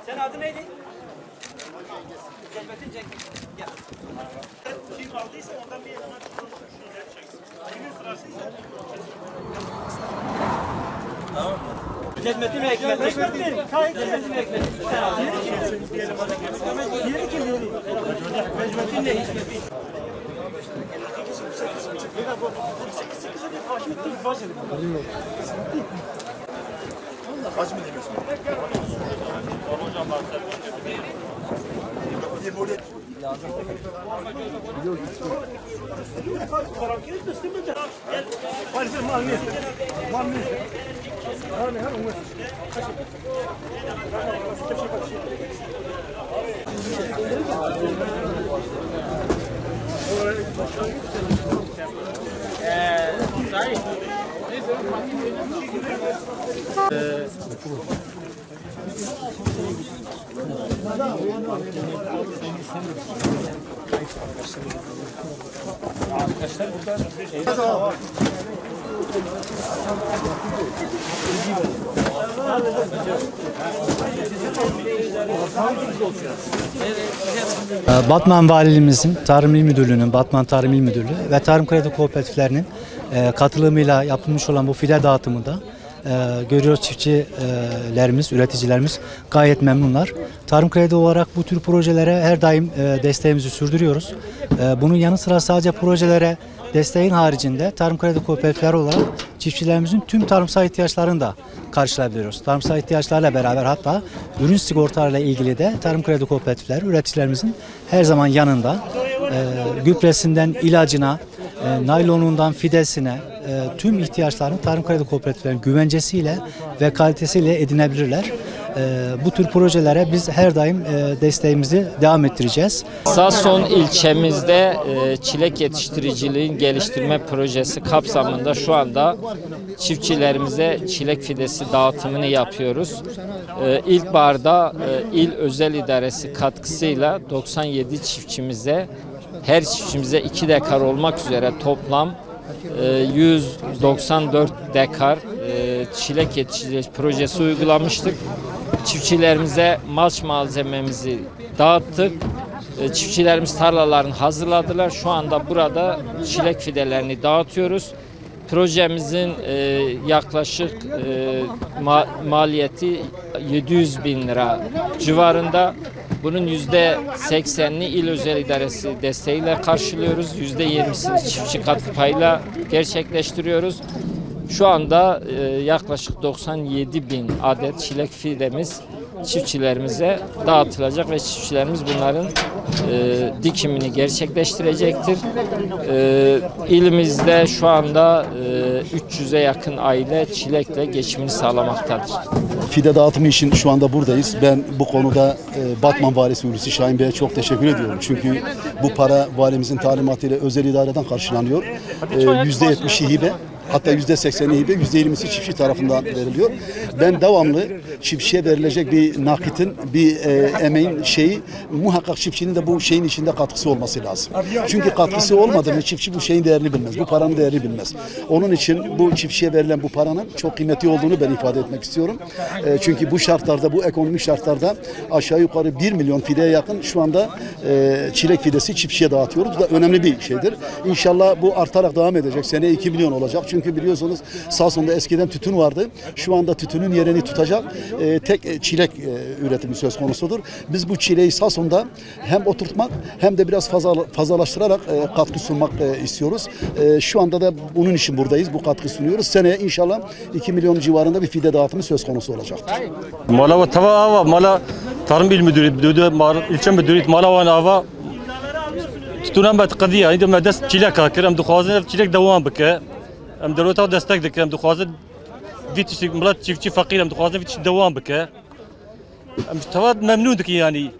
Sen adı neydi? Cezmettin Cenk. Gel. Kim aldıysa ondan bir hemen çeksin. Kimin sırasıysa. Tamam. Cezmettin ve Ekmet. Cezmettin ve Ekmet. Sen al. Diğeri kim? Cezmettin ne? Kaç mı demiyorsun? Hocam baksana. Arkadaşlar burada Batman Valiliğimizin, Tarım İl Müdürlüğü'nün, Batman Tarım İl Müdürlüğü ve Tarım Kredi Kooperatiflerinin katılımıyla yapılmış olan bu fide dağıtımında görüyoruz çiftçilerimiz, üreticilerimiz gayet memnunlar. Tarım Kredi olarak bu tür projelere her daim desteğimizi sürdürüyoruz. Bunun yanı sıra sadece projelere desteğin haricinde Tarım Kredi Kooperatifleri olarak çiftçilerimizin tüm tarımsal ihtiyaçlarını da karşılayabiliyoruz. Tarımsal ihtiyaçlarla beraber hatta ürün sigortalarıyla ilgili de Tarım Kredi Kooperatifleri üreticilerimizin her zaman yanında. Gübresinden ilacına, naylonundan fidesine tüm ihtiyaçlarını Tarım Kredi Kooperatiflerinin güvencesiyle ve kalitesiyle edinebilirler. Bu tür projelere biz her daim desteğimizi devam ettireceğiz. Sason ilçemizde çilek yetiştiriciliğin geliştirme projesi kapsamında şu anda çiftçilerimize çilek fidesi dağıtımını yapıyoruz. İlkbaharda İl Özel İdaresi katkısıyla 97 çiftçimize, her çiftçimize 2 dekar olmak üzere toplam 194 dekar çilek yetiştiriciliği projesi uygulamıştık. Çiftçilerimize mulch malzememizi dağıttık. Çiftçilerimiz tarlalarını hazırladılar. Şu anda burada çilek fidelerini dağıtıyoruz. Projemizin yaklaşık maliyeti 700 bin lira civarında. Bunun %80'ini İl Özel İdaresi desteğiyle karşılıyoruz. %20'sini çiftçi katkı payıyla gerçekleştiriyoruz. Şu anda yaklaşık 97 bin adet çilek fidemiz çiftçilerimize dağıtılacak ve çiftçilerimiz bunların dikimini gerçekleştirecektir. İlimizde şu anda 300'e yakın aile çilekle geçimini sağlamaktadır. Fide dağıtımı için şu anda buradayız. Ben bu konuda Batman Valisi Hulusi Şahin Bey'e çok teşekkür ediyorum. Çünkü bu para valimizin talimatıyla özel idareden karşılanıyor. %70'i hibe. Hatta %80'i hibe, %20'si çiftçi tarafından veriliyor. Ben devamlı çiftçiye verilecek bir nakitin, bir emeğin muhakkak çiftçinin de bu şeyin içinde katkısı olması lazım. Çünkü katkısı olmadı mı çiftçi bu şeyin değerini bilmez, bu paranın değerini bilmez. Onun için bu çiftçiye verilen bu paranın çok kıymetli olduğunu ben ifade etmek istiyorum. Çünkü bu şartlarda, bu ekonomik şartlarda aşağı yukarı 1 milyon fideye yakın şu anda çilek fidesi çiftçiye dağıtıyoruz. Bu da önemli bir şeydir. İnşallah bu artarak devam edecek. Seneye 2 milyon olacak. Çünkü biliyorsunuz Samsun'da eskiden tütün vardı. Şu anda tütünün yerini tutacak tek çilek üretimi söz konusudur. Biz bu çileği Samsun'da hem oturtmak hem de biraz fazlalaştırarak katkı sunmak istiyoruz. Şu anda da bunun için buradayız. Bu katkı sunuyoruz. Seneye inşallah 2 milyon civarında bir fide dağıtımı söz konusu olacaktır. Malava tava mala Tarım İl Müdürlüğü ilçe müdüriyet Malavan ava tutunan bet qadiya indem dest çilek akram dukhazın çilek devam bike em devleta destek dikem dukhazın vit millet çiftçi fakir em dukhazın vit devam bike em tava memnun dik yani